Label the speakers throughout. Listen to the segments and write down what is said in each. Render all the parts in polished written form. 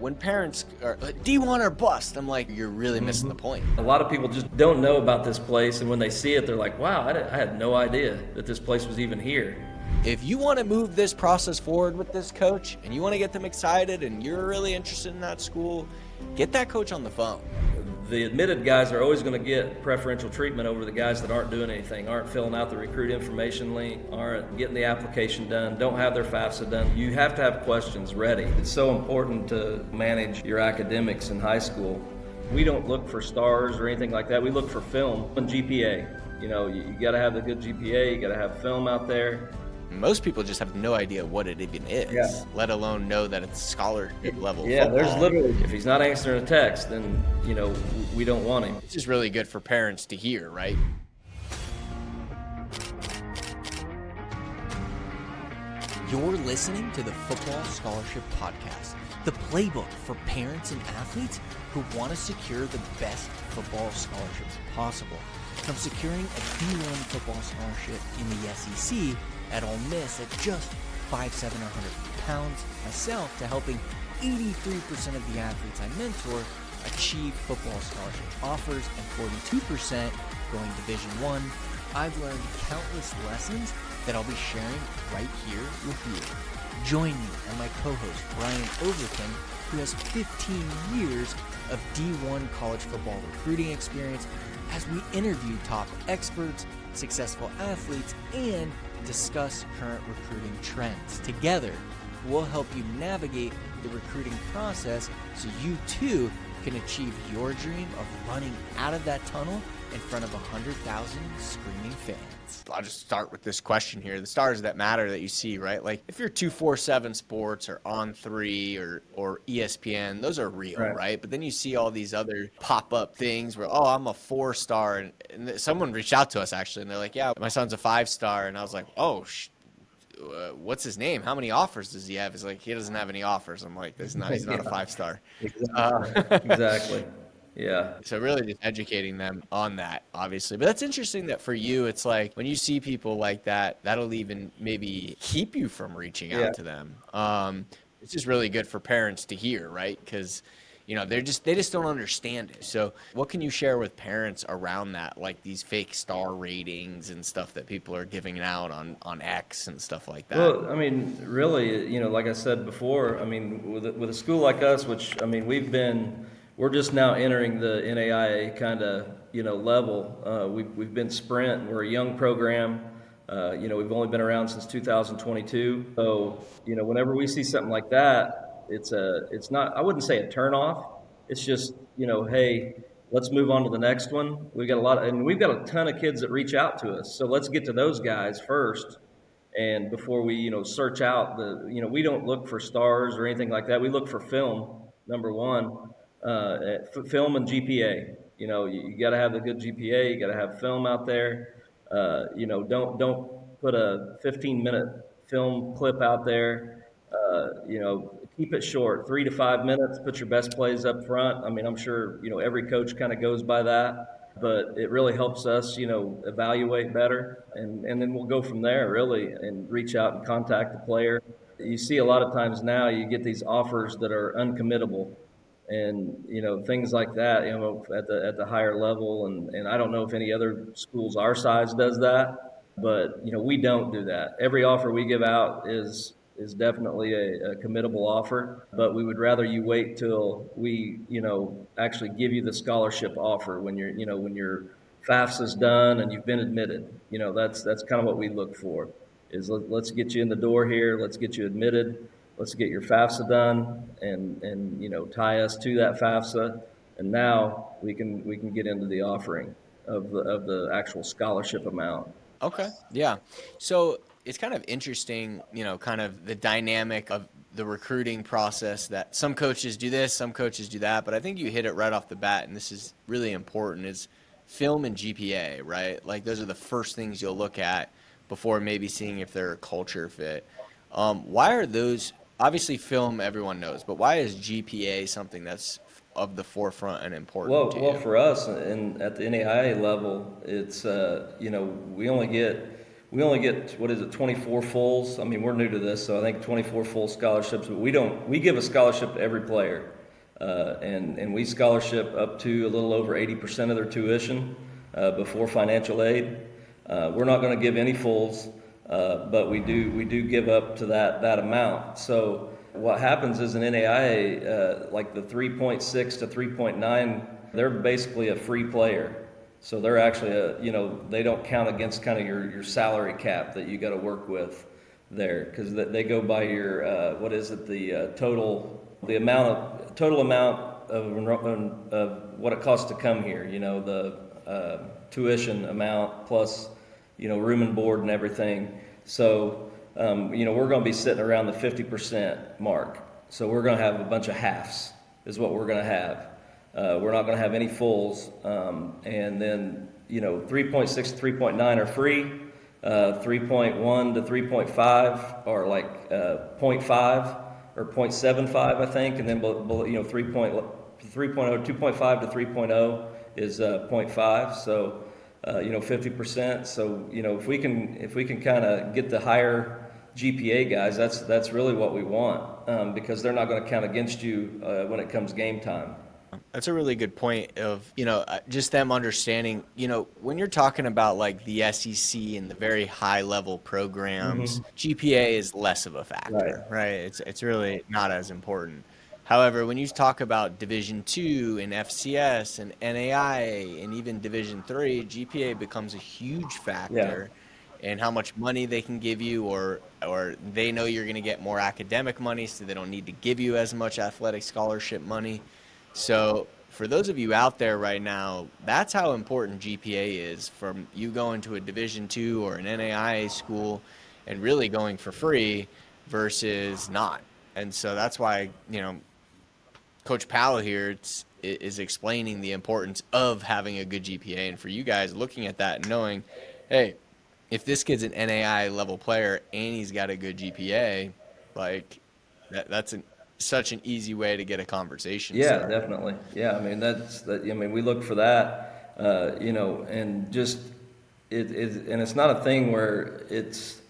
Speaker 1: When parents are like, D1 or bust, I'm like, you're really missing the point.
Speaker 2: A lot of people just don't know about this place, and when they see it, they're like, wow, I had no idea that this place was even here.
Speaker 1: If you want to move this process forward with this coach and you want to get them excited and you're really interested in that school, get that coach on the phone.
Speaker 2: The admitted guys are always going to get preferential treatment over the guys that aren't doing anything, aren't filling out the recruit information link, aren't getting the application done, don't have their FAFSA done. You have to have questions ready. It's so important to manage your academics in high school. We don't look for stars or anything like that. We look for film and GPA. You got to have the good GPA, you got to have film out there.
Speaker 1: Most people just have no idea what it even is, let alone know that it's scholarship level football.
Speaker 2: There's literally, if he's not answering a text, then, we don't want him.
Speaker 1: It's just really good for parents to hear, right? You're listening to the Football Scholarship Podcast, the playbook for parents and athletes who want to secure the best football scholarships possible. From securing a D1 football scholarship in the SEC at Ole Miss at just £500, £700, myself, to helping 83% of the athletes I mentor achieve football scholarship offers and 42% going Division I. I've learned countless lessons that I'll be sharing right here with you. Join me and my co-host Brian Overton, who has 15 years of D1 college football recruiting experience, as we interview top experts, successful athletes, and discuss current recruiting trends. Together, we'll help you navigate the recruiting process so you too can achieve your dream of running out of that tunnel in front of 100,000 screaming fans. I'll just start with this question here. The stars that matter that you see, right? Like if you're 247 Sports or On3 or ESPN, those are real, right? But then you see all these other pop-up things where, oh, I'm a 4-star. And someone reached out to us actually, and they're like, yeah, my son's a 5-star. And I was like, oh, what's his name? How many offers does he have? He's like, he doesn't have any offers. I'm like, he's not a 5-star.
Speaker 2: Exactly. Yeah.
Speaker 1: So really just educating them on that, obviously. But that's interesting that for you, it's like when you see people like that, that'll even maybe keep you from reaching out to them. It's just really good for parents to hear, right? Because, they just don't understand it. So what can you share with parents around that, like these fake star ratings and stuff that people are giving out on X and stuff like that?
Speaker 2: Well, really, like I said before, with a school like us, which, we're just now entering the NAIA kind of, level. We've been sprint. We're a young program. We've only been around since 2022. So, whenever we see something like that, it's not, I wouldn't say a turn off. It's just, hey, let's move on to the next one. We've got a ton of kids that reach out to us. So let's get to those guys first. And before we, search out we don't look for stars or anything like that. We look for film, number one. Film and GPA. You got to have the good GPA. You got to have film out there. Don't put a 15-minute film clip out there. Keep it short, 3 to 5 minutes. Put your best plays up front. I'm sure every coach kind of goes by that, but it really helps us evaluate better, and then we'll go from there really and reach out and contact the player. You see a lot of times now you get these offers that are uncommittable. And things like that, at the higher level, and I don't know if any other schools our size does that, but we don't do that. Every offer we give out is definitely a committable offer, but we would rather you wait till we actually give you the scholarship offer when your FAFSA's done and you've been admitted. That's kind of what we look for. Is let's get you in the door here, let's get you admitted. Let's get your FAFSA done and tie us to that FAFSA, and now we can get into the offering of the actual scholarship amount.
Speaker 1: Okay, yeah. So it's kind of interesting, kind of the dynamic of the recruiting process that some coaches do this, some coaches do that, but I think you hit it right off the bat, and this is really important, is film and GPA, right? Like those are the first things you'll look at before maybe seeing if they're a culture fit. Why are those? Obviously, film everyone knows, but why is GPA something that's of the forefront and important to you?
Speaker 2: Well, for us, at the NAIA level, it's we only get we only get, what is it, 24 fulls. I mean, we're new to this, so I think 24 full scholarships, but we give a scholarship to every player. And we scholarship up to a little over 80% of their tuition before financial aid. We're not going to give any fulls, but we do give up to that amount. So what happens is an NAIA, like the 3.6 to 3.9, they're basically a free player. So they're actually they don't count against kind of your salary cap that you got to work with there, because they go by your what is it, the total amount of what it costs to come here. The tuition amount plus room and board and everything. So we're going to be sitting around the 50% mark. So we're going to have a bunch of halves is what we're going to have. We're not going to have any fulls, and then 3.6 to 3.9 are free. 3.1 to 3.5 are like 0.5 or 0.75, I think, and then 3.0, 2.5 to 3.0 is 0.5. So 50%. So if we can kind of get the higher GPA guys, that's really what we want, because they're not going to count against you when it comes game time.
Speaker 1: That's a really good point of, just them understanding, when you're talking about like the SEC and the very high level programs, GPA is less of a factor, right? It's really not as important. However, when you talk about Division II and FCS and NAIA and even Division III, GPA becomes a huge factor in how much money they can give you, or they know you're going to get more academic money, so they don't need to give you as much athletic scholarship money. So for those of you out there right now, that's how important GPA is, from you going to a Division II or an NAIA school and really going for free versus not. And so that's why, Coach Powell here is explaining the importance of having a good GPA. And for you guys looking at that and knowing, hey, if this kid's an NAIA level player and he's got a good GPA, like that's such an easy way to get a conversation started.
Speaker 2: Definitely. Yeah, I mean we look for that, and just and it's not a thing where it's,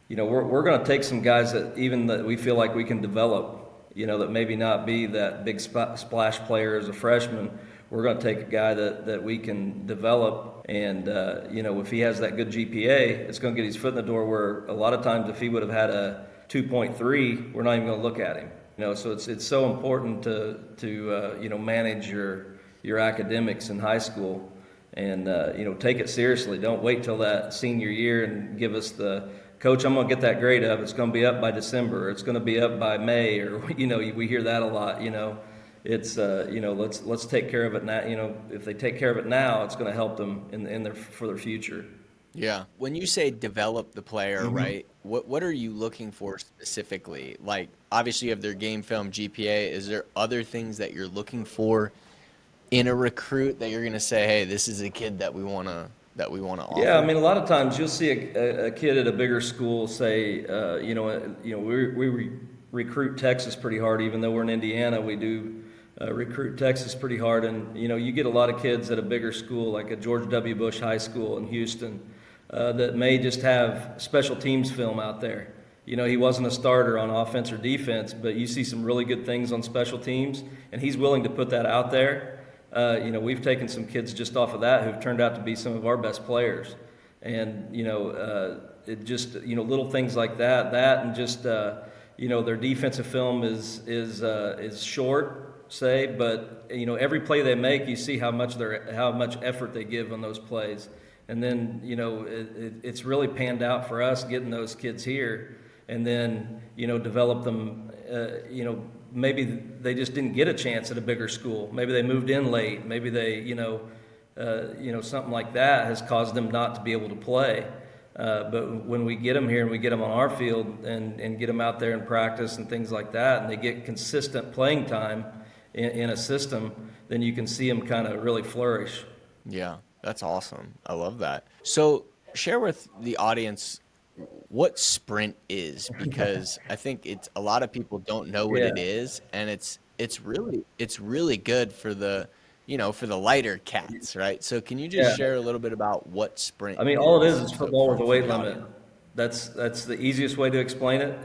Speaker 2: we're going to take some guys that we feel like we can develop, that maybe not be that big splash player as a freshman. We're going to take a guy that we can develop, and if he has that good GPA, it's going to get his foot in the door, where a lot of times if he would have had a 2.3, we're not even going to look at him. So it's so important to manage your academics in high school, and take it seriously. Don't wait till that senior year and give us the, coach, I'm going to get that grade up. It's going to be up by December. Or it's going to be up by May, or we hear that a lot. It's let's take care of it now. If they take care of it now, it's going to help them for their future.
Speaker 1: Yeah. When you say develop the player, right, what are you looking for specifically? Like, obviously you have their game film GPA. Is there other things that you're looking for in a recruit that you're going to say, hey, this is a kid that we want to offer?
Speaker 2: Yeah, I mean, a lot of times you'll see a kid at a bigger school say, we recruit Texas pretty hard. Even though we're in Indiana, we do recruit Texas pretty hard. And, you get a lot of kids at a bigger school, like a George W. Bush High School in Houston, that may just have special teams film out there. He wasn't a starter on offense or defense, but you see some really good things on special teams, and he's willing to put that out there. We've taken some kids just off of that who've turned out to be some of our best players. And, it just, little things like that, and just, their defensive film is short, say, but, every play they make, you see how much effort they give on those plays. And then, it's really panned out for us getting those kids here, and then, develop them. Maybe they just didn't get a chance at a bigger school. Maybe they moved in late. Maybe they, something like that has caused them not to be able to play. But when we get them here and we get them on our field and get them out there in practice and things like that, and they get consistent playing time in a system, then you can see them kind of really flourish.
Speaker 1: Yeah. That's awesome. I love that. So share with the audience what sprint is, because I think a lot of people don't know what it is, and it's really good for the
Speaker 3: for the lighter cats, right? So can you just
Speaker 2: Yeah.
Speaker 3: share a little bit about what sprint
Speaker 2: I mean, all it is
Speaker 3: is, so
Speaker 2: football with a
Speaker 3: for
Speaker 2: weight
Speaker 3: the
Speaker 2: limit.
Speaker 3: audience?
Speaker 2: That's the easiest way to explain it.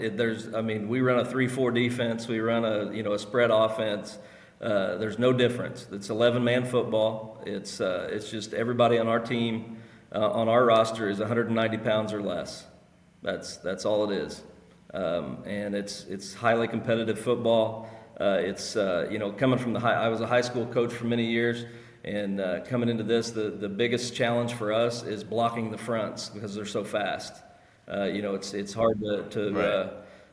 Speaker 2: I mean, we run a 3-4 defense. We run a spread offense. There's no difference. It's 11-man football. It's just everybody on our team, on our roster is 190 pounds or less. That's all it is. And it's highly competitive football. Coming from I was a high school coach for many years, and coming into this, the biggest challenge for us is blocking the fronts because they're so fast. It's hard
Speaker 3: Right.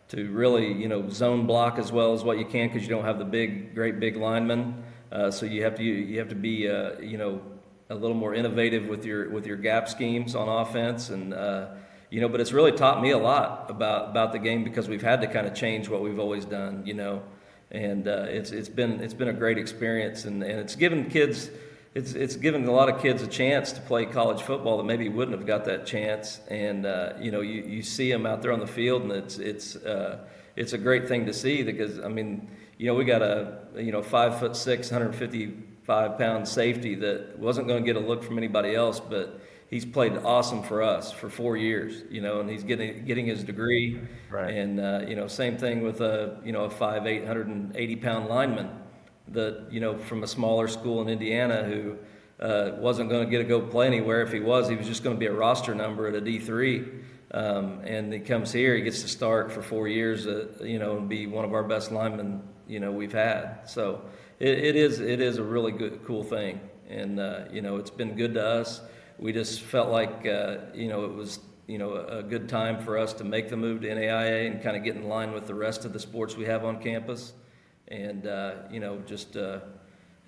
Speaker 2: to really zone block as well as what you can because you don't have the great big linemen. So you have to be a little more innovative with your gap schemes on offense, and but it's really taught me a lot about the game because we've had to kind of change what we've always done. And it's been a great experience, and it's given kids. It's given a lot of kids a chance to play college football that maybe wouldn't have got that chance. And you see them out there on the field, and it's a great thing to see because I mean we got a 5'6", 155-pound safety that wasn't going to get a look from anybody else, but he's played awesome for us for 4 years, and he's getting his degree.
Speaker 3: Right.
Speaker 2: And same thing with a 5'8", 180-pound lineman that from a smaller school in Indiana who wasn't going to get to go play anywhere. If he was just going to be a roster number at a D3. And he comes here, he gets to start for 4 years, and be one of our best linemen we've had. So it is a really cool thing, and it's been good to us. We just felt like it was a good time for us to make the move to NAIA and kind of get in line with the rest of the sports we have on campus, and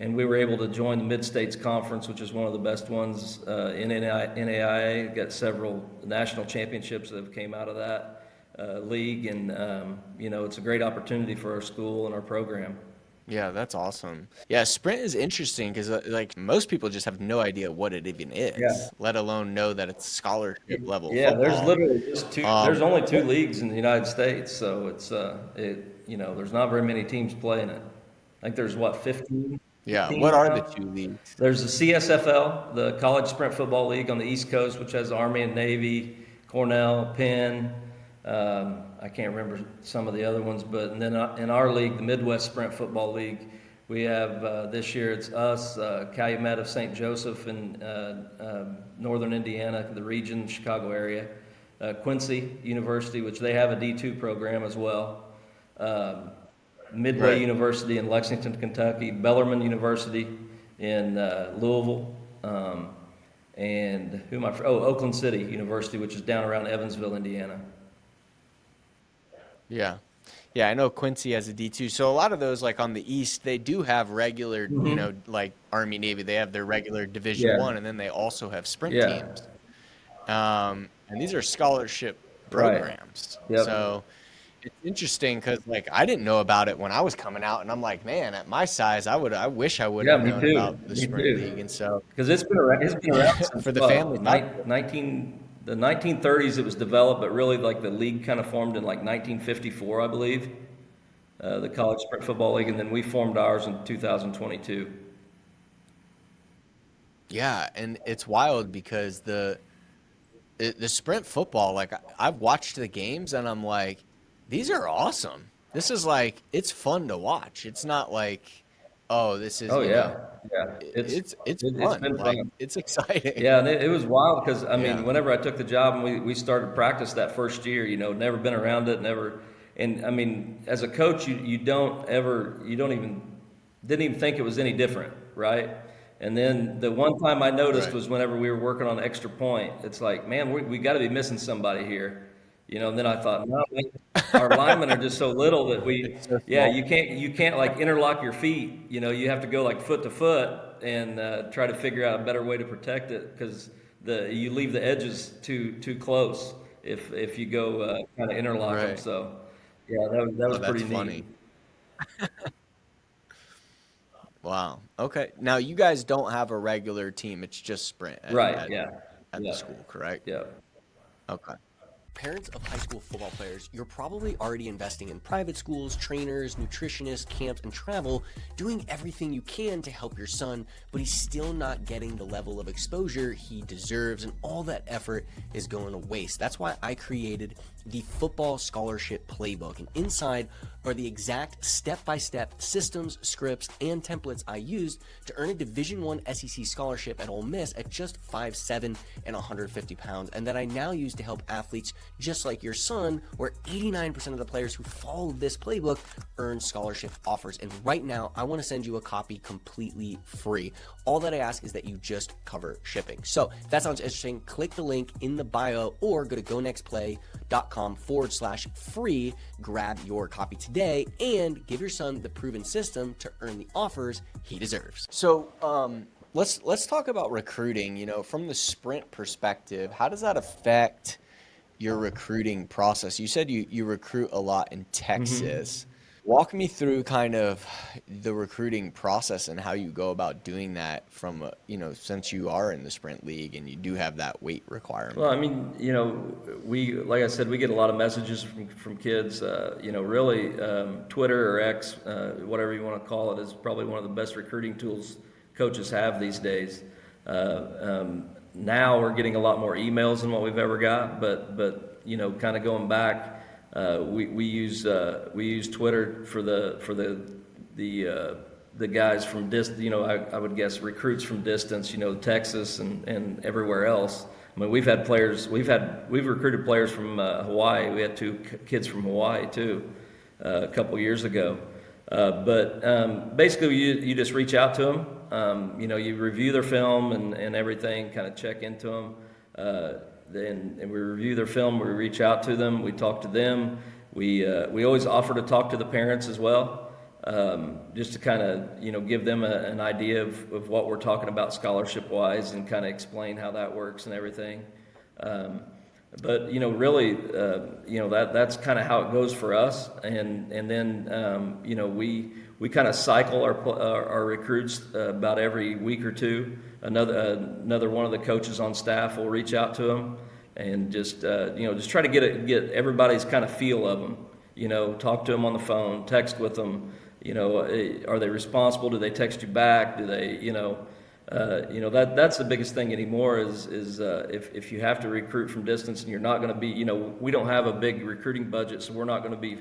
Speaker 2: and we were able to join the Mid-States Conference, which is one of the best ones in NAIA. Got several national championships that have came out of that league, and it's a great opportunity for our school and our program.
Speaker 3: Yeah, that's awesome. Yeah, sprint is interesting because like most people just have no idea what it even
Speaker 2: Yeah.
Speaker 3: is, let alone know that it's scholarship level
Speaker 2: Yeah, there's
Speaker 3: football.
Speaker 2: literally just two. There's only two leagues in the United States, so there's not very many teams playing it. I think there's 15,
Speaker 3: Yeah,
Speaker 2: 15
Speaker 3: what are the
Speaker 2: now.
Speaker 3: two leagues?
Speaker 2: There's the CSFL, the College Sprint Football League on the East Coast, which has Army and Navy, Cornell, Penn. I can't remember some of the other ones, but and then in our league, the Midwest Sprint Football League, we have this year it's us, Calumet of St. Joseph in northern Indiana, the region, Chicago area, Quincy University, which they have a D2 program as well, Midway
Speaker 3: Right.
Speaker 2: University in Lexington, Kentucky, Bellarmine University in Louisville, and Oakland City University, which is down around Evansville, Indiana.
Speaker 3: Yeah. Yeah, I know Quincy has a D2. So a lot of those, like on the East, they do have regular, like Army, Navy, they have their regular Division
Speaker 2: Yeah,
Speaker 3: One, and then they also have sprint
Speaker 2: yeah,
Speaker 3: teams. And these are scholarship
Speaker 2: right.
Speaker 3: programs.
Speaker 2: Yep.
Speaker 3: So it's interesting because like I didn't know about it when I was coming out, and I'm like, man, at my size, I wish I would
Speaker 2: Yeah,
Speaker 3: have
Speaker 2: me
Speaker 3: known
Speaker 2: too.
Speaker 3: about the
Speaker 2: Me
Speaker 3: sprint league.
Speaker 2: too.
Speaker 3: And so
Speaker 2: Because it's been around since
Speaker 3: for the family,
Speaker 2: what,
Speaker 3: not
Speaker 2: 1930s it was developed, but really like the league kind of formed in like 1954, I believe, the College Sprint Football League, and then we formed ours in 2022.
Speaker 3: yeah, and it's wild because the sprint football, like I've watched the games and I'm like, these are awesome. This is like it's fun to watch. It's not like, oh, this is,
Speaker 2: Oh yeah, yeah.
Speaker 3: it's
Speaker 2: It's
Speaker 3: fun.
Speaker 2: been
Speaker 3: Like
Speaker 2: fun.
Speaker 3: it's exciting.
Speaker 2: Yeah, and it was wild because I mean,
Speaker 3: Yeah.
Speaker 2: whenever I took the job and we started practice that first year, never been around it, never, and I mean, as a coach, you don't even didn't even think it was any different, right? And then the one time I noticed
Speaker 3: Right.
Speaker 2: was whenever we were working on extra point. It's like, man, we got to be missing somebody here, And then I thought, no, man, our linemen are just so little that
Speaker 3: It's so
Speaker 2: yeah,
Speaker 3: small.
Speaker 2: you can't like interlock your feet. You have to go like foot to foot and try to figure out a better way to protect it because you leave the edges too close if you go kind of interlock them.
Speaker 3: Right.
Speaker 2: So yeah, that was
Speaker 3: Oh, that's
Speaker 2: pretty neat.
Speaker 3: funny. Wow. Okay. Now you guys don't have a regular team. It's just sprint
Speaker 2: Right?
Speaker 3: at
Speaker 2: Yeah.
Speaker 3: at the
Speaker 2: Yeah.
Speaker 3: school, correct?
Speaker 2: Yeah.
Speaker 3: Okay.
Speaker 4: Parents of high school football players, you're probably already investing in private schools, trainers, nutritionists, camps, and travel, doing everything you can to help your son, but he's still not getting the level of exposure he deserves, and all that effort is going to waste. That's why I created the Football Scholarship Playbook, and inside are the exact step-by-step systems, scripts, and templates I used to earn a Division I SEC scholarship at Ole Miss at just 5'7" and 150 pounds, and that I now use to help athletes just like your son, where 89% of the players who follow this playbook earn scholarship offers. And right now, I want to send you a copy completely free. All that I ask is that you just cover shipping. So if that sounds interesting, click the link in the bio or go to gonextplay.com/free, grab your copy today, and give your son the proven system to earn the offers he deserves.
Speaker 3: So let's talk about recruiting. You know, from the sprint perspective, how does that affect your recruiting process? You said you recruit a lot in Texas. Walk me through kind of the recruiting process and how you go about doing that from, since you are in the sprint league and you do have that weight requirement.
Speaker 2: Well, I mean, like I said, we get a lot of messages from kids. Really, Twitter or X, whatever you want to call it, is probably one of the best recruiting tools coaches have these days. Now we're getting a lot more emails than what we've ever got, but kind of going back, we use Twitter for the guys from I would guess recruits from distance, Texas and everywhere else. I mean, we've recruited players from Hawaii. We had two kids from Hawaii too, a couple years ago. But basically, you just reach out to them. You review their film and everything, kind of check into them. And we review their film. We reach out to them. We talk to them. We always offer to talk to the parents as well, just to kind of give them an idea of what we're talking about scholarship wise, and kind of explain how that works and everything. But really, that's kind of how it goes for us. And then we kind of cycle our recruits about every week or two. Another one of the coaches on staff will reach out to them and just try to get everybody's kind of feel of them. Talk to them on the phone, text with them. Are they responsible? Do they text you back? Do they that's the biggest thing anymore is if you have to recruit from distance and you're not going to be, we don't have a big recruiting budget, so we're not going to be,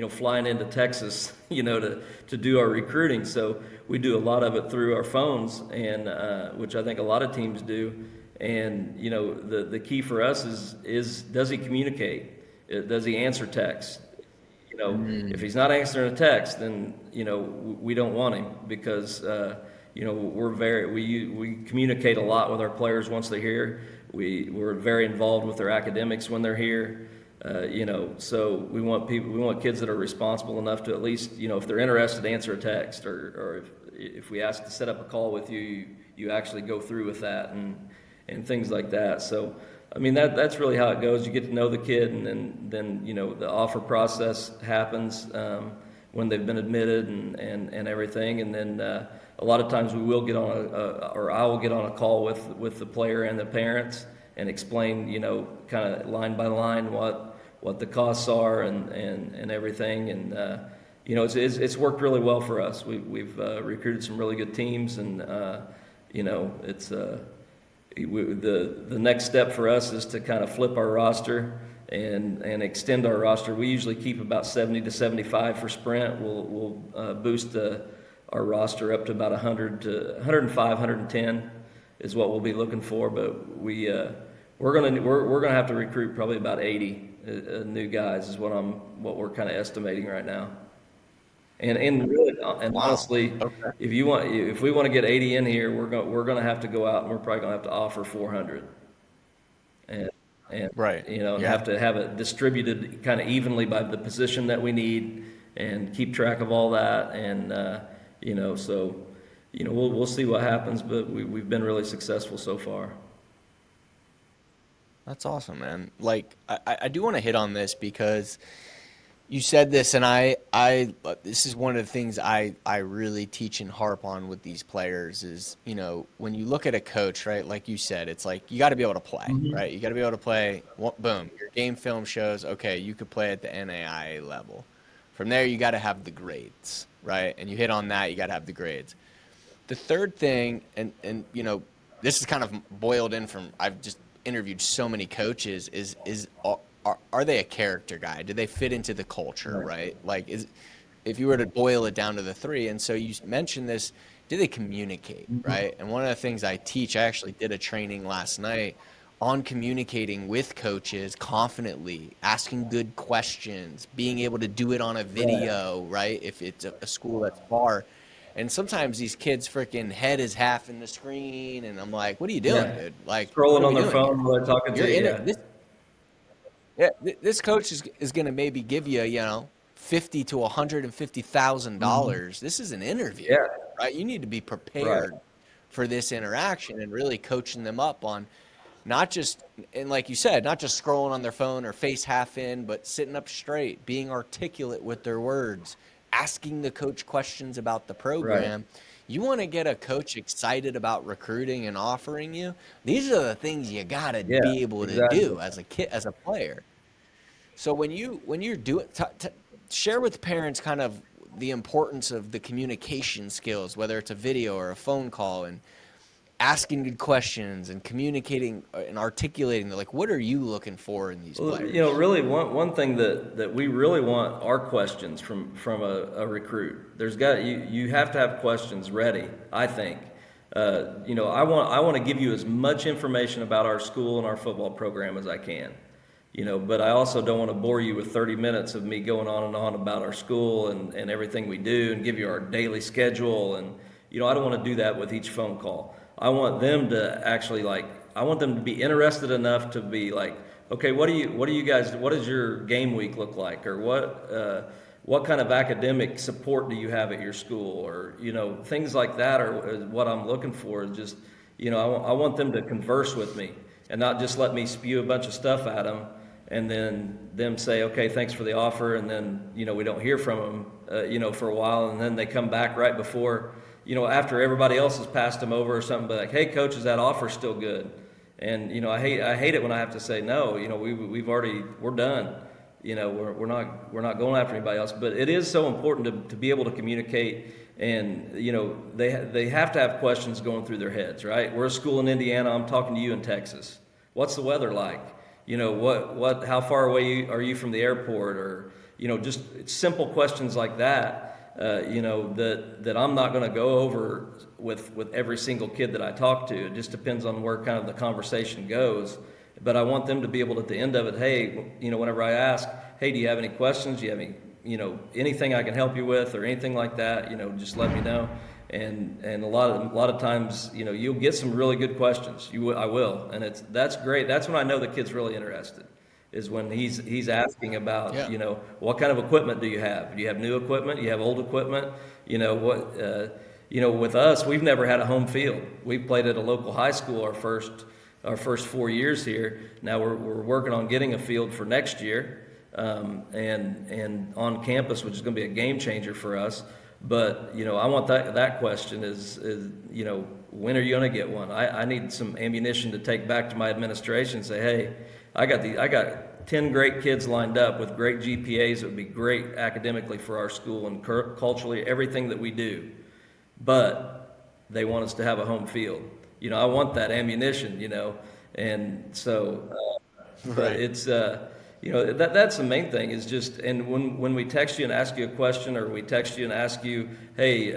Speaker 2: flying into Texas, to do our recruiting. So we do a lot of it through our phones, and which I think a lot of teams do. And the key for us is does he communicate? Does he answer text? If he's not answering a text, then we don't want him, because we communicate a lot with our players once they're here. We're very involved with their academics when they're here. So we want kids that are responsible enough to at least, if they're interested, answer a text, or if we ask to set up a call with you, you actually go through with that and things like that. So, I mean, that's really how it goes. You get to know the kid, and then the offer process happens when they've been admitted and everything. And then a lot of times we will get on I will get on a call with the player and the parents and explain, kind of line by line what the costs are and everything. And it's worked really well for us. We've recruited some really good teams, and it's the next step for us is to kind of flip our roster and extend our roster. We usually keep about 70 to 75 for sprint. We'll boost our roster up to about 100 to 105, 110 is what we'll be looking for. But we're gonna have to recruit probably about 80 new guys is what we're kind of estimating right now. And really, and honestly,
Speaker 3: Okay.
Speaker 2: if we want to get 80 in here, we're going to have to go out, and we're probably going to have to offer 400, and
Speaker 3: Right.
Speaker 2: and
Speaker 3: Yeah.
Speaker 2: have to have it distributed kind of evenly by the position that we need, and keep track of all that. And so we'll see what happens, but we've been really successful so far.
Speaker 3: That's awesome, man. Like, I do want to hit on this because You said this, and this is one of the things I really teach and harp on with these players is, when you look at a coach, right, like you said, it's like you got to be able to play, right? You got to be able to play. Boom, your game film shows, okay, you could play at the NAIA level. From there, you got to have the grades, right? And you hit on that, you got to have the grades. The third thing, and this is kind of boiled in from I've just interviewed so many coaches, is are they a character guy? Do they fit into the culture, right? Like, if you were to boil it down to the three, and so you mentioned this, do they communicate, right? And one of the things I teach, I actually did a training last night on communicating with coaches confidently, asking good questions, being able to do it on a video, right? If it's a school that's far. And sometimes these kids' freaking head is half in the screen, and I'm like, "What are you doing,
Speaker 2: Yeah.
Speaker 3: dude? Like, what
Speaker 2: Scrolling
Speaker 3: are
Speaker 2: on
Speaker 3: we
Speaker 2: their
Speaker 3: doing here?
Speaker 2: phone while they're talking
Speaker 3: You're
Speaker 2: to
Speaker 3: in
Speaker 2: you.
Speaker 3: it.
Speaker 2: Yeah.
Speaker 3: This coach is going to maybe give you, $50 to $150,000. This is an interview,
Speaker 2: Yeah.
Speaker 3: right? You need to be
Speaker 2: Right.
Speaker 3: prepared for this interaction and really coaching them up on not just, and like you said, not just scrolling on their phone or face half in, but sitting up straight, being articulate with their words, asking the coach questions about the
Speaker 2: Right.
Speaker 3: program. You want to get a coach excited about recruiting and offering you. These are the things you got to
Speaker 2: Yeah.
Speaker 3: be able to
Speaker 2: Exactly.
Speaker 3: do as a kid, as a player. So when you're doing, share with parents kind of the importance of the communication skills, whether it's a video or a phone call, and asking good questions and communicating and articulating. Like, what are you looking for in these
Speaker 2: Well,
Speaker 3: players?
Speaker 2: really one thing that we really want are questions from a recruit. You have to have questions ready, I think. I want to give you as much information about our school and our football program as I can. But I also don't want to bore you with 30 minutes of me going on and on about our school and everything we do and give you our daily schedule. And, I don't want to do that with each phone call. I want them to actually I want them to be interested enough to be like, okay, what do you guys, what does your game week look like? Or what kind of academic support do you have at your school? Or, things like that are what I'm looking for. Is just, I want them to converse with me and not just let me spew a bunch of stuff at them and then them say, okay, thanks for the offer, and then, we don't hear from them, for a while, and then they come back right before, after everybody else has passed them over or something, but like, hey, coach, is that offer still good? And, I hate it when I have to say, no, we're done. We're not going after anybody else, but it is so important to be able to communicate. And, they have to have questions going through their heads, right? We're a school in Indiana. I'm talking to you in Texas. What's the weather like? How far away are you from the airport? Or, just simple questions like that, that I'm not going to go over with every single kid that I talk to. It just depends on where kind of the conversation goes. But I want them to be able to, at the end of it, hey, whenever I ask, hey, do you have any questions? Do you have any, anything I can help you with or anything like that, just let me know. And a lot of times, you'll get some really good questions. I will, and that's great. That's when I know the kid's really interested, is when he's asking about,
Speaker 3: Yeah.
Speaker 2: What kind of equipment do you have? Do you have new equipment? Do you have old equipment? With us, we've never had a home field. We've played at a local high school our first 4 years here. Now we're working on getting a field for next year, and on campus, which is going to be a game changer for us. But, I want that question is, when are you going to get one? I need some ammunition to take back to my administration and say, hey, I got 10 great kids lined up with great GPAs that would be great academically for our school and culturally, everything that we do. But they want us to have a home field. I want that ammunition, and so, but it's, that's the main thing is just, and when we text you and ask you a question, or we text you and ask you, hey,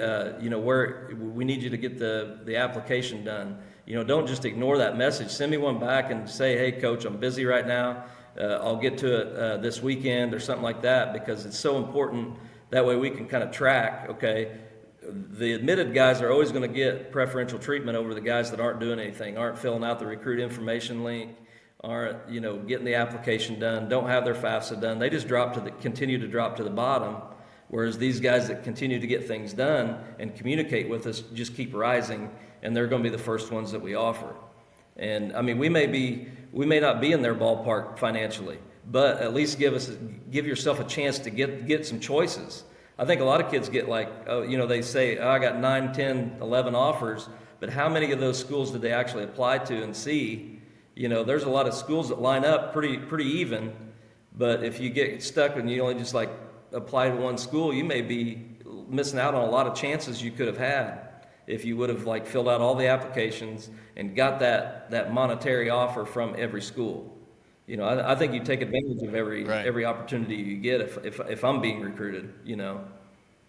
Speaker 2: where we need you to get the application done, don't just ignore that message. Send me one back and say, hey, coach, I'm busy right now. I'll get to it this weekend or something like that, because it's so important. That way we can kind of track, okay, the admitted guys are always going to get preferential treatment over the guys that aren't doing anything, aren't filling out the recruit information link, aren't getting the application done, don't have their FAFSA done. They just continue to drop to the bottom, whereas these guys that continue to get things done and communicate with us just keep rising, and they're going to be the first ones that we offer. And I mean, we may not be in their ballpark financially, but at least give yourself a chance to get some choices. I think a lot of kids get like, they say, I got 9, 10, 11 offers, but how many of those schools did they actually apply to and see? There's a lot of schools that line up pretty even, but if you get stuck and you only just like apply to one school, you may be missing out on a lot of chances you could have had if you would have like filled out all the applications and got that monetary offer from every school. I think you take advantage of every opportunity you get if I'm being recruited.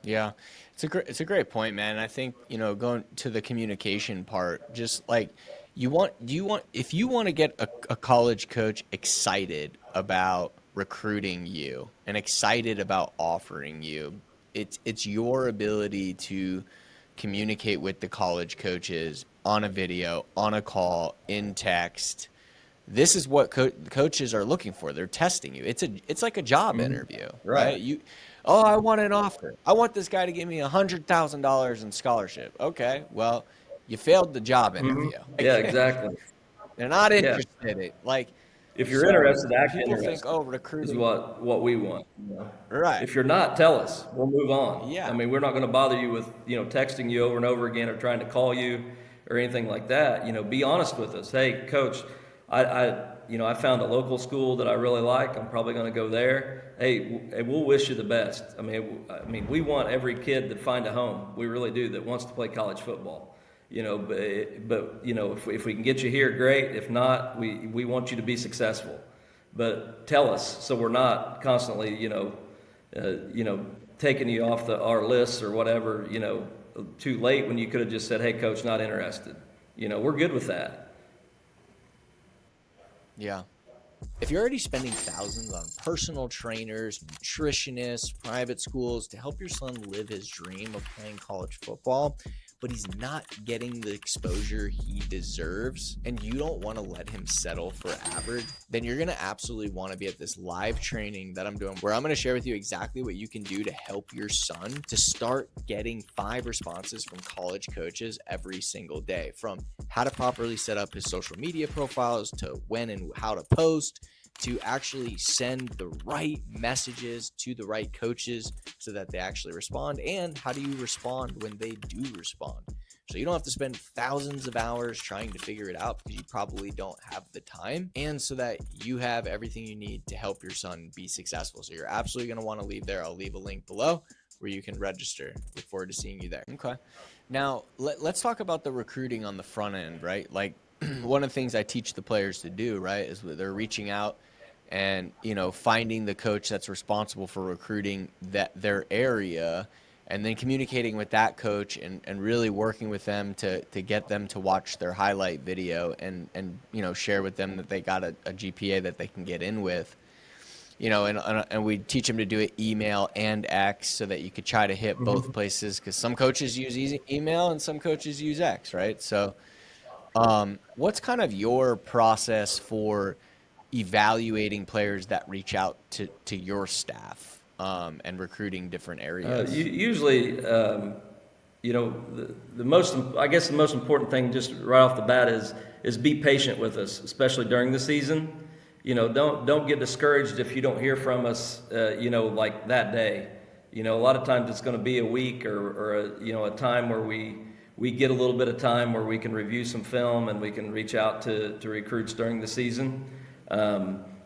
Speaker 3: Yeah, it's a great point, man. I think, going to the communication part, just like if you want to get a college coach excited about recruiting you and excited about offering you, it's your ability to communicate with the college coaches on a video, on a call, in text. This is what coaches are looking for. They're testing you. It's like a job interview, right? I want an offer. I want this guy to give me $100,000 in scholarship. Okay, well, you failed the job interview.
Speaker 2: Yeah, exactly.
Speaker 3: They're not
Speaker 2: Yeah.
Speaker 3: interested in it. Like,
Speaker 2: If you're interested, act
Speaker 3: people
Speaker 2: interested.
Speaker 3: think, recruiting
Speaker 2: is what we want.
Speaker 3: Right.
Speaker 2: If you're not, tell us. We'll move on.
Speaker 3: Yeah.
Speaker 2: I mean, we're not going to bother you with texting you over and over again or trying to call you or anything like that. Be honest with us. Hey, coach, I found a local school that I really like. I'm probably going to go there. Hey, we'll wish you the best. I mean, we want every kid to find a home. We really do, that wants to play college football. But if we can get you here, great. If not, we want you to be successful. But tell us, so we're not constantly, taking you off our lists or whatever, too late when you could have just said, hey, coach, not interested. We're good with that.
Speaker 3: Yeah.
Speaker 1: If you're already spending thousands on personal trainers, nutritionists, private schools to help your son live his dream of playing college football, but he's not getting the exposure he deserves, and you don't want to let him settle for average, then you're going to absolutely want to be at this live training that I'm doing, where I'm going to share with you exactly what you can do to help your son to start getting 5 responses from college coaches every single day, from how to properly set up his social media profiles to when and how to post, to actually send the right messages to the right coaches so that they actually respond, and how do you respond when they do respond. So you don't have to spend thousands of hours trying to figure it out because you probably don't have the time, and so that you have everything you need to help your son be successful. So you're absolutely going to want to leave there. I'll leave a link below where you can register. Look forward to seeing you there. Okay. Now let's talk about the recruiting on the front end, right? Like one of the things I teach the players to do, right, is they're reaching out and, finding the coach that's responsible for recruiting their area, and then communicating with that coach and really working with them to get them to watch their highlight video and share with them that they got a GPA that they can get in with. And we teach them to do it email and X so that you could try to hit both places, because some coaches use email and some coaches use X, right? So what's kind of your process for evaluating players that reach out to your staff and recruiting different areas?
Speaker 2: Usually, the most important thing just right off the bat is be patient with us, especially during the season. Don't get discouraged if you don't hear from us, like that day. A lot of times it's going to be a week or a time where we get a little bit of time where we can review some film and we can reach out to recruits during the season.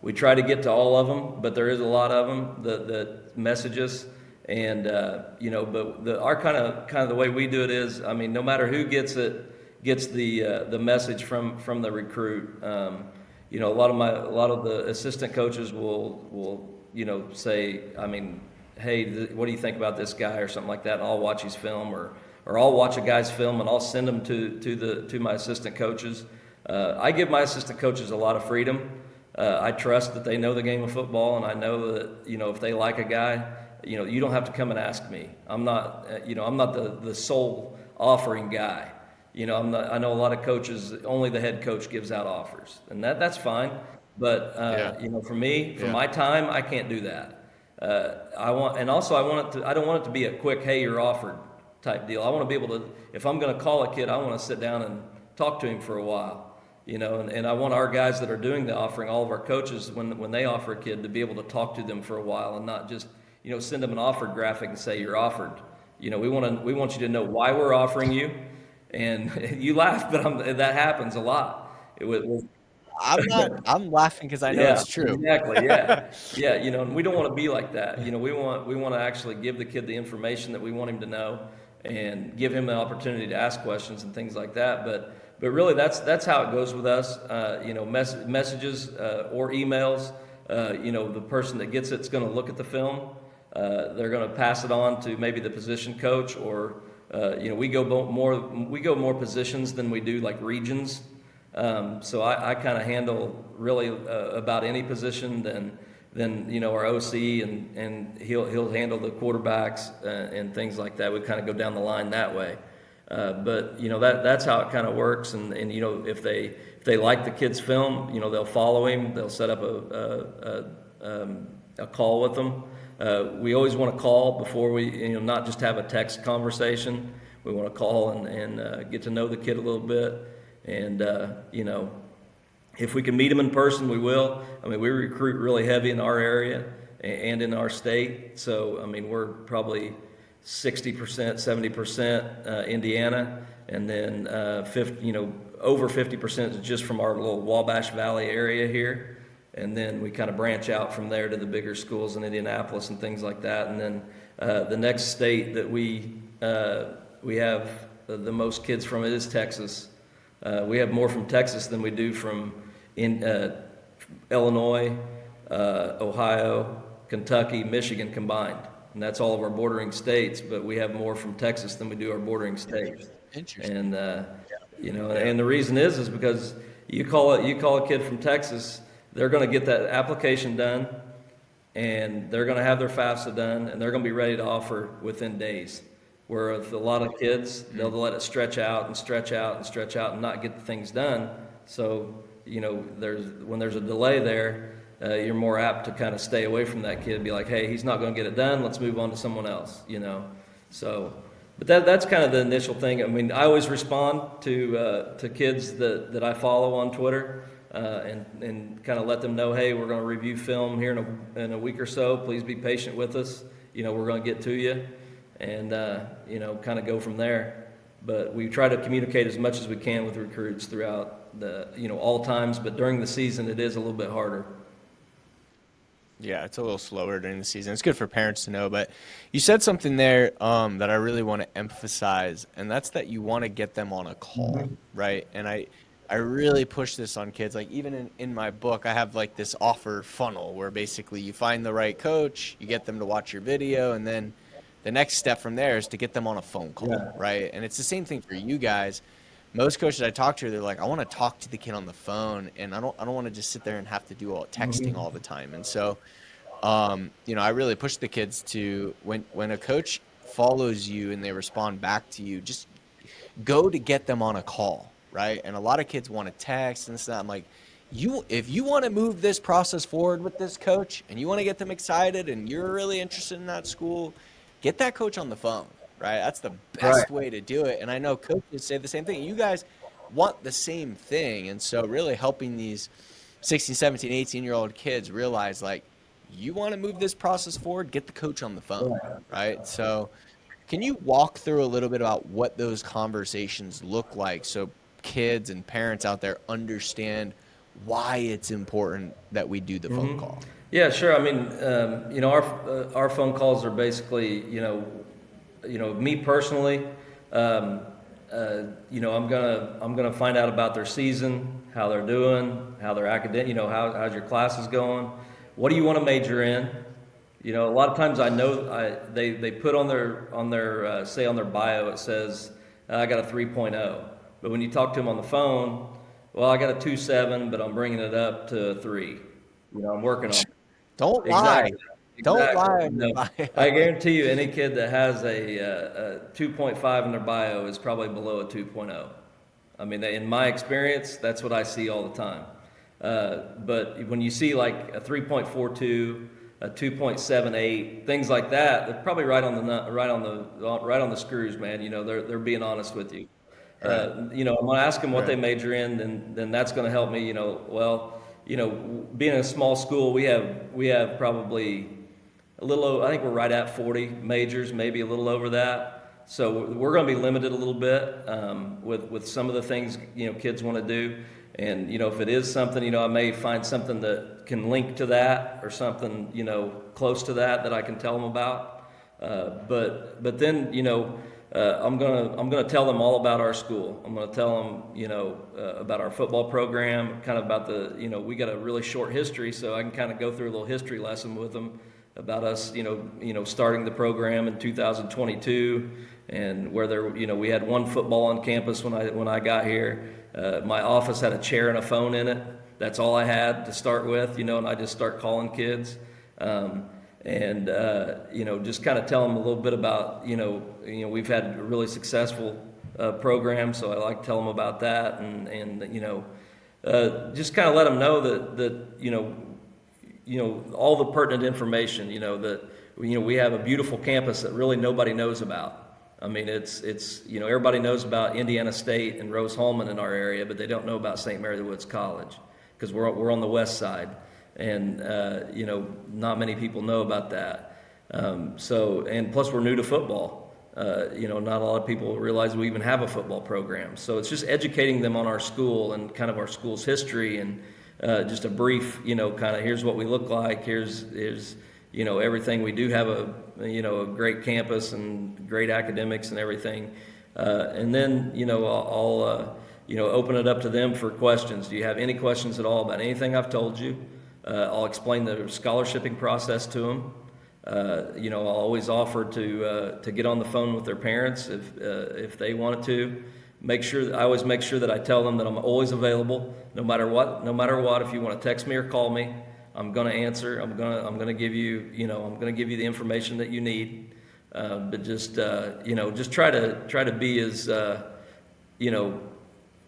Speaker 2: We try to get to all of them, but there is a lot of them that message us, and but our kind of the way we do it is, no matter who gets the message from the recruit. A lot of the assistant coaches will say, hey, what do you think about this guy or something like that, and I'll watch his film, or I'll watch a guy's film and I'll send them to my assistant coaches. I give my assistant coaches a lot of freedom. I trust that they know the game of football, and I know that, if they like a guy, you don't have to come and ask me. I'm not the sole offering guy. I know a lot of coaches, only the head coach gives out offers, and that's fine. But, for me, for my time, I can't do that. I don't want it to be a quick, hey, you're offered type deal. I want to be able to, if I'm going to call a kid, I want to sit down and talk to him for a while. and I want our guys that are doing the offering, all of our coaches, when they offer a kid, to be able to talk to them for a while and not just, send them an offered graphic and say you're offered. We want you to know why we're offering you, and you laugh, but that happens a lot.
Speaker 3: I'm laughing because I know
Speaker 2: Yeah,
Speaker 3: it's true.
Speaker 2: exactly. Yeah, yeah. And we don't want to be like that. We want to actually give the kid the information that we want him to know, and give him an opportunity to ask questions and things like that. But really, that's how it goes with us. Messages or emails. The person that gets it's going to look at the film. They're going to pass it on to maybe the position coach, or we go more positions than we do like regions. So I kind of handle really about any position than our OC, and he'll handle the quarterbacks and things like that. We kind of go down the line that way. But that's how it kind of works. And if they like the kid's film, they'll follow him. They'll set up a call with them. We always want to call before we not just have a text conversation. We want to call and get to know the kid a little bit. And, if we can meet them in person, we will. We recruit really heavy in our area and in our state. So, we're probably 60%, 70% Indiana, and then over 50% is just from our little Wabash Valley area here. And then we kind of branch out from there to the bigger schools in Indianapolis and things like that. And then the next state that we have the most kids from is Texas. We have more from Texas than we do from Illinois, Ohio, Kentucky, Michigan combined. And that's all of our bordering states, but we have more from Texas than we do our bordering states.
Speaker 3: Interesting.
Speaker 2: And, and the reason is because you call a kid from Texas, they're going to get that application done, and they're going to have their FAFSA done, and they're going to be ready to offer within days. Where with a lot of kids, they'll let it stretch out and stretch out and stretch out and not get the things done. So, when there's a delay there, you're more apt to kind of stay away from that kid and be like, hey, he's not going to get it done. Let's move on to someone else, So, but that's kind of the initial thing. I always respond to kids that I follow on Twitter, and kind of let them know, hey, we're going to review film here in a week or so. Please be patient with us. We're going to get to you. And, kind of go from there. But we try to communicate as much as we can with recruits throughout all times. But during the season, it is a little bit harder.
Speaker 3: Yeah, it's a little slower during the season. It's good for parents to know. But you said something there that I really want to emphasize, and that's that you want to get them on a call, right? And I really push this on kids. Like, even in my book, I have like this offer funnel where basically you find the right coach, you get them to watch your video, and then the next step from there is to get them on a phone call, right? And it's the same thing for you guys. Most coaches I talk to, they're like, I want to talk to the kid on the phone, and I don't want to just sit there and have to do all texting all the time. And so, I really push the kids to, when a coach follows you and they respond back to you, just go to get them on a call, right? And a lot of kids want to text and stuff. I'm like, if you want to move this process forward with this coach and you want to get them excited and you're really interested in that school, get that coach on the phone, right? That's the best way to do it. And I know coaches say the same thing. You guys want the same thing. And so really helping these 16, 17, 18-year-old kids realize, like, you want to move this process forward, get the coach on the phone, right? So can you walk through a little bit about what those conversations look like so kids and parents out there understand why it's important that we do the phone call?
Speaker 2: Yeah, sure. Our phone calls are basically, me personally, I'm gonna find out about their season, how they're doing, how they're academic, how's your classes going, what do you want to major in? A lot of times I know they put on their say on their bio, it says I got a 3.0, but when you talk to them on the phone, well, I got a 2.7, but I'm bringing it up to a 3. I'm working on it.
Speaker 3: Don't lie. Don't lie.
Speaker 2: No, I guarantee you, any kid that has a 2.5 in their bio is probably below a 2.0. In my experience, that's what I see all the time. But when you see like a 3.42, a 2.78, things like that, they're probably right on the screws, man. They're being honest with you. I'm going to ask them what they major in, then that's going to help me, being in a small school, we have probably a little over, I think we're right at 40 majors, maybe a little over that. So we're going to be limited a little bit with some of the things, kids want to do. And, if it is something, I may find something that can link to that or something, close to that I can tell them about. But then, I'm gonna tell them all about our school. I'm gonna tell them, about our football program, kind of about we got a really short history, so I can kind of go through a little history lesson with them about us, starting the program in 2022, and where we had one football on campus when I got here. My office had a chair and a phone in it. That's all I had to start with, and I just start calling kids. Just kind of tell them a little bit about, we've had a really successful program, so I like to tell them about that, and just kind of let them know that all the pertinent information, that we have a beautiful campus that really nobody knows about. I mean, it's everybody knows about Indiana State and Rose-Hulman in our area, but they don't know about St. Mary of the Woods College because we're on the west side. And, not many people know about that. And plus we're new to football. Not a lot of people realize we even have a football program. So it's just educating them on our school and kind of our school's history and just a brief, kind of here's what we look like, here's everything. We do have a great campus and great academics and everything. And then, I'll open it up to them for questions. Do you have any questions at all about anything I've told you? I'll explain the scholarshiping process to them. I'll always offer to get on the phone with their parents if they wanted to. I always make sure that I tell them that I'm always available, no matter what. No matter what, if you want to text me or call me, I'm going to answer. I'm going to give you, I'm going to give you the information that you need. But just try to be as,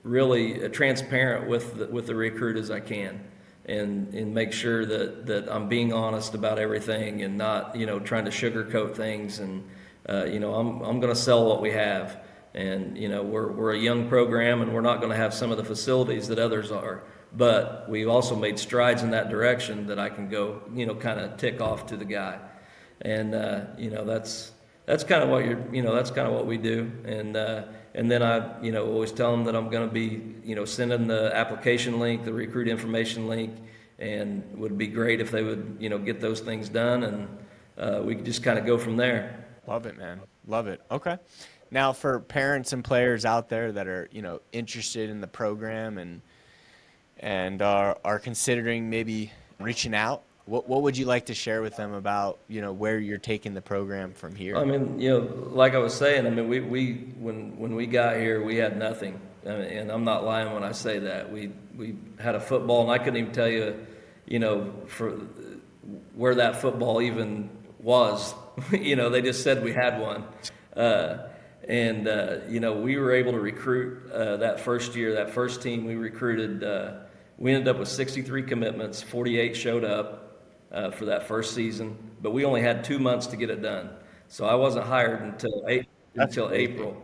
Speaker 2: really transparent with the recruit as I can. And make sure that I'm being honest about everything and not, trying to sugarcoat things. And, I'm going to sell what we have. And, we're a young program and we're not going to have some of the facilities that others are. But we've also made strides in that direction that I can go, kind of tick off to the guy. And, that's kind of what that's kind of what we do. And then I, always tell them that I'm going to be, sending the application link, the recruit information link, and it would be great if they would, get those things done, and we could just kind of go from there.
Speaker 3: Love it, man. Love it. Okay. Now, for parents and players out there that are, interested in the program and are considering maybe reaching out, what would you like to share with them about, where you're taking the program from here?
Speaker 2: I mean, like I was saying, when we got here, we had nothing. And I'm not lying when I say that. We had a football, and I couldn't even tell you, for where that football even was. They just said we had one. We were able to recruit that first year, that first team we recruited. We ended up with 63 commitments, 48 showed up. For that first season, but we only had 2 months to get it done. So I wasn't hired until April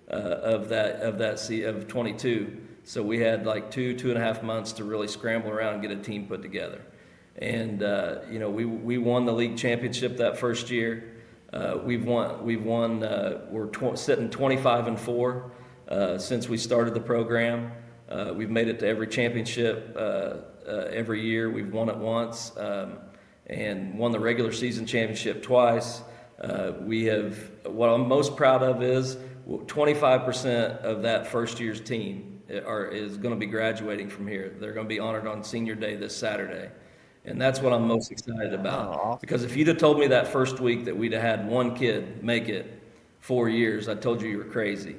Speaker 2: of 22. So we had like 2.5 months to really scramble around and get a team put together. And we won the league championship that first year. We're sitting 25-4 since we started the program. We've made it to every championship every year. We've won it once. And won the regular season championship twice. What I'm most proud of is 25% of that first year's team is going to be graduating from here. They're going to be honored on senior day this Saturday. And that's what I'm most excited about. Oh, awesome. Because if you'd have told me that first week that we'd have had one kid make it 4 years, I told you were crazy.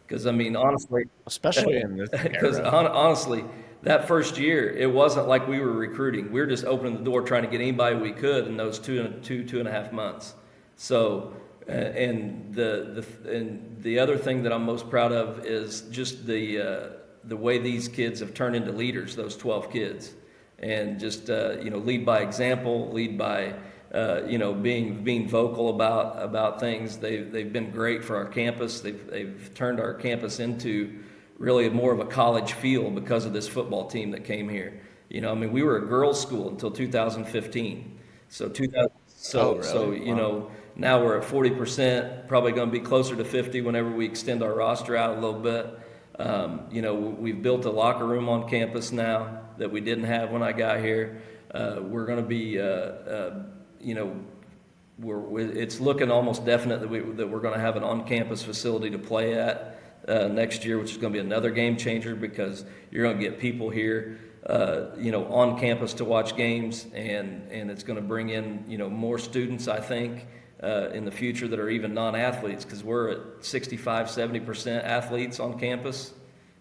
Speaker 2: Because, honestly.
Speaker 3: Especially in this era.
Speaker 2: Because honestly, that first year, it wasn't like we were recruiting. We were just opening the door trying to get anybody we could in those 2.5 months. So, and the other thing that I'm most proud of is just the way these kids have turned into leaders, those 12 kids. And just, lead by example, lead by, being vocal about things. They've been great for our campus. They've turned our campus into really more of a college feel because of this football team that came here. We were a girls' school until 2015. So 2000,
Speaker 3: Oh,
Speaker 2: so
Speaker 3: really? Wow.
Speaker 2: now we're at 40%, probably going to be closer to 50 whenever we extend our roster out a little bit. We've built a locker room on campus now that we didn't have when I got here. We're going to be, it's looking almost definite that we're going to have an on-campus facility to play at next year, which is going to be another game changer because you're going to get people here, on campus to watch games, and it's going to bring in, more students, I think, in the future that are even non-athletes, because we're at 65-70% athletes on campus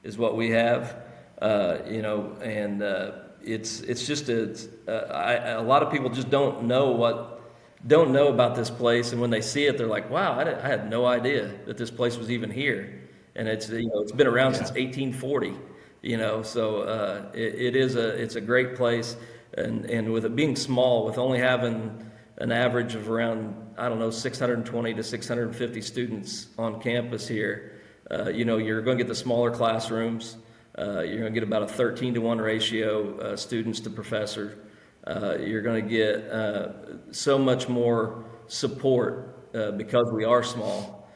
Speaker 2: is what we have, and it's just a lot of people just don't know about this place, and when they see it, they're like, wow, I had no idea that this place was even here, and it's been around since 1840. So it's a great place, and with it being small, with only having an average of around, 620 to 650 students on campus here, you're going to get the smaller classrooms. You're going to get about a 13-to-1 ratio, students to professor. You're going to get so much more support because we are small.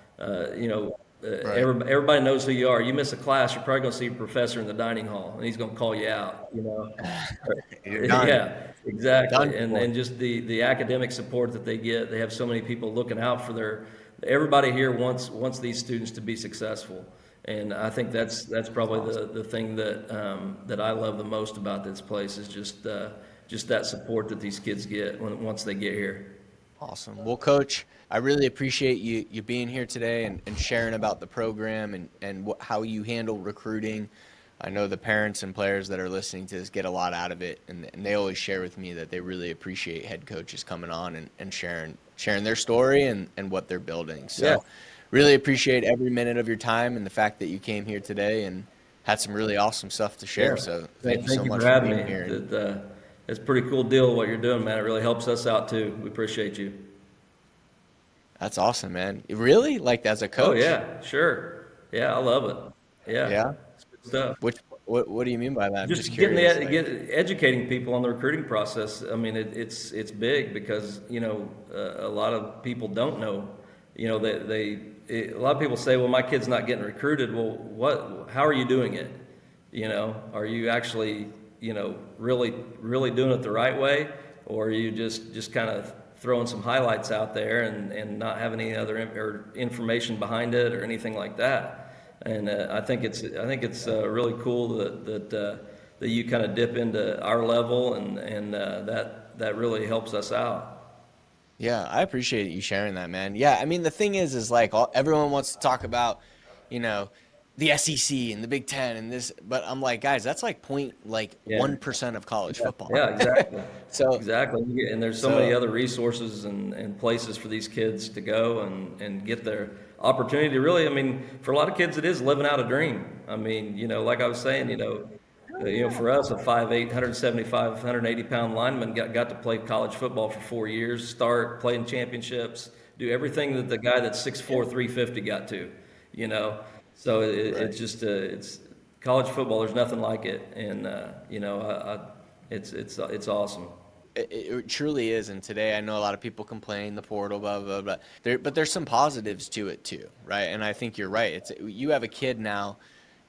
Speaker 3: Right.
Speaker 2: Everybody knows who you are. You miss a class, you're probably going to see your professor in the dining hall, and he's going to call you out.
Speaker 3: You're done.
Speaker 2: Yeah, exactly.
Speaker 3: Done for.
Speaker 2: And just the academic support that they get. They have so many people looking out for everybody here wants these students to be successful. And I think that's probably the thing that I love the most about this place is just that support that these kids get once they get here.
Speaker 3: Awesome. Well, Coach, I really appreciate you being here today and sharing about the program and how you handle recruiting. I know the parents and players that are listening to this get a lot out of it, and they always share with me that they really appreciate head coaches coming on and sharing their story and what they're building. So
Speaker 2: Yeah.
Speaker 3: really appreciate every minute of your time and the fact that you came here today and had some really awesome stuff to share.
Speaker 2: Yeah.
Speaker 3: So thank you so
Speaker 2: you
Speaker 3: much
Speaker 2: for
Speaker 3: for
Speaker 2: having
Speaker 3: being
Speaker 2: me.
Speaker 3: here.
Speaker 2: It's a pretty cool deal what you're doing, man. It really helps us out too. We appreciate you.
Speaker 3: That's awesome, man. Really? Like as a
Speaker 2: Oh
Speaker 3: coach?
Speaker 2: yeah, sure. Yeah, I love it. Yeah,
Speaker 3: Yeah?
Speaker 2: it's good stuff.
Speaker 3: What do you mean by that? I'm just
Speaker 2: Getting
Speaker 3: curious. Like,
Speaker 2: educating people on the recruiting process. I mean, it's big because a lot of people don't know. A lot of people say, well, my kid's not getting recruited. Well, how are you doing it? Are you actually really doing it the right way, or are you just kind of throwing some highlights out there and not having any other information behind it or anything like that? And I think it's really cool that you kind of dip into our level, and that really helps us out.
Speaker 3: yeah, I appreciate you sharing that, man. Yeah, I mean, the thing is like everyone wants to talk about, you know, the SEC and the Big Ten and this, but I'm like, guys, that's like
Speaker 2: Yeah.
Speaker 3: 1% of college football.
Speaker 2: Yeah, exactly.
Speaker 3: So,
Speaker 2: Exactly. And there's so many
Speaker 3: so
Speaker 2: other resources and places for these kids to go and get their opportunity to really, for a lot of kids, it is living out a dream. Like I was saying, for us, a 5'8", 175, 180-pound lineman got to play college football for 4 years, play in championships, do everything that the guy that's 6'4", 350 got to, you know. So it's just it's college football. There's nothing like it, and it's awesome.
Speaker 3: it truly is. And today I know a lot of people complain the portal, blah, blah, blah. But there's some positives to it too, right? And I think you're right. You have a kid now,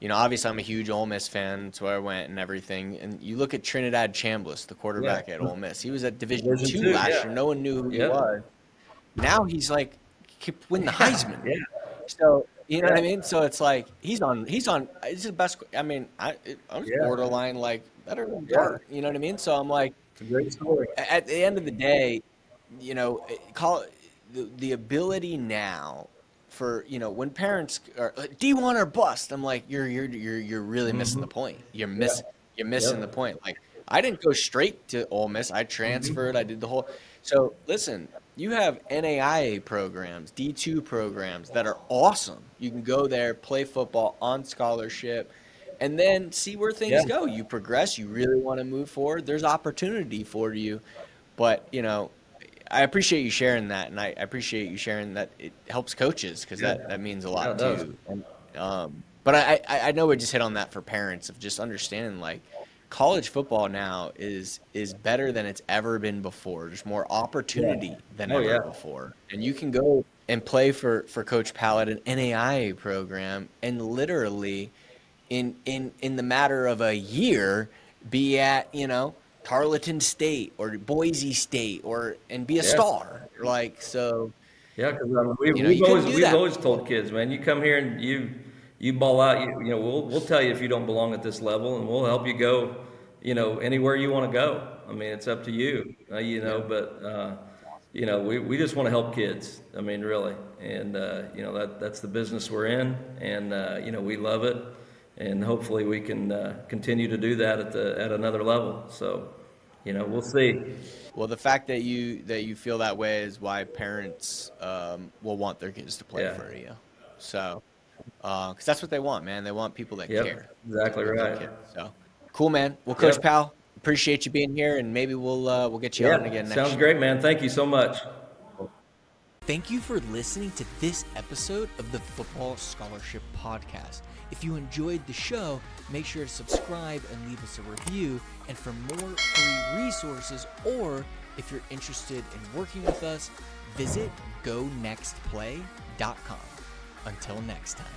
Speaker 3: obviously I'm a huge Ole Miss fan. That's where I went and everything. And you look at Trinidad Chambliss, the quarterback at Ole Miss. He was at Division
Speaker 2: Division
Speaker 3: II
Speaker 2: two,
Speaker 3: last
Speaker 2: yeah.
Speaker 3: year. No one knew who he
Speaker 2: Yep.
Speaker 3: was. Now he's like, he could win the Heisman.
Speaker 2: Yeah.
Speaker 3: So, you know what I mean? So it's like, he's the best. I was
Speaker 2: Yeah.
Speaker 3: borderline like better than Bart. You know what I mean? So I'm like,
Speaker 2: It's a great story.
Speaker 3: at the end of the day, call the ability now for when parents are D1 or bust. I'm like, you're really missing the point. You're missing
Speaker 2: Yep.
Speaker 3: the point. Like, I didn't go straight to Ole Miss. I transferred. I did the whole. So listen, you have NAIA programs, D2 programs that are awesome. You can go there, play football on scholarship, and then see where things
Speaker 2: Yeah.
Speaker 3: go. You progress. You really want to move forward. There's opportunity for you, but I appreciate you sharing that, and I appreciate you sharing that it helps coaches, because that means a
Speaker 2: Yeah,
Speaker 3: lot
Speaker 2: it does.
Speaker 3: too. And, but I know we just hit on that for parents, of just understanding, like, college football now is better than it's ever been before. There's more opportunity than
Speaker 2: Oh,
Speaker 3: ever
Speaker 2: yeah.
Speaker 3: before, and you can go and play for Coach Powell at an NAIA program, and literally in the matter of a year be at, Tarleton State or Boise State, and be a
Speaker 2: Yeah.
Speaker 3: star. Like, so,
Speaker 2: Yeah, because I mean, we,
Speaker 3: you couldn't do
Speaker 2: we've
Speaker 3: that
Speaker 2: always
Speaker 3: before.
Speaker 2: told kids, man, you come here and you ball out. You know, we'll tell you if you don't belong at this level, and we'll help you go, anywhere you want to go. I mean, it's up to you,
Speaker 3: Yeah.
Speaker 2: But we just want to help kids. I mean, really, and that's the business we're in, and we love it, and hopefully we can continue to do that at another level. So, we'll see.
Speaker 3: Well, the fact that you feel that way is why parents will want their kids to play
Speaker 2: Yeah.
Speaker 3: for you. So, because that's what they want, man. They want people that
Speaker 2: Yep.
Speaker 3: care
Speaker 2: Exactly
Speaker 3: with their
Speaker 2: right.
Speaker 3: kids. So, cool, man. Well, Coach
Speaker 2: Yep.
Speaker 3: Powell, appreciate you being here, and maybe we'll get you on
Speaker 2: Yeah.
Speaker 3: again next
Speaker 2: Sounds
Speaker 3: year.
Speaker 2: great, man. Thank you so much.
Speaker 1: Thank you for listening to this episode of the Football Scholarship Podcast. If you enjoyed the show, make sure to subscribe and leave us a review. And for more free resources, or if you're interested in working with us, visit gonextplay.com. Until next time.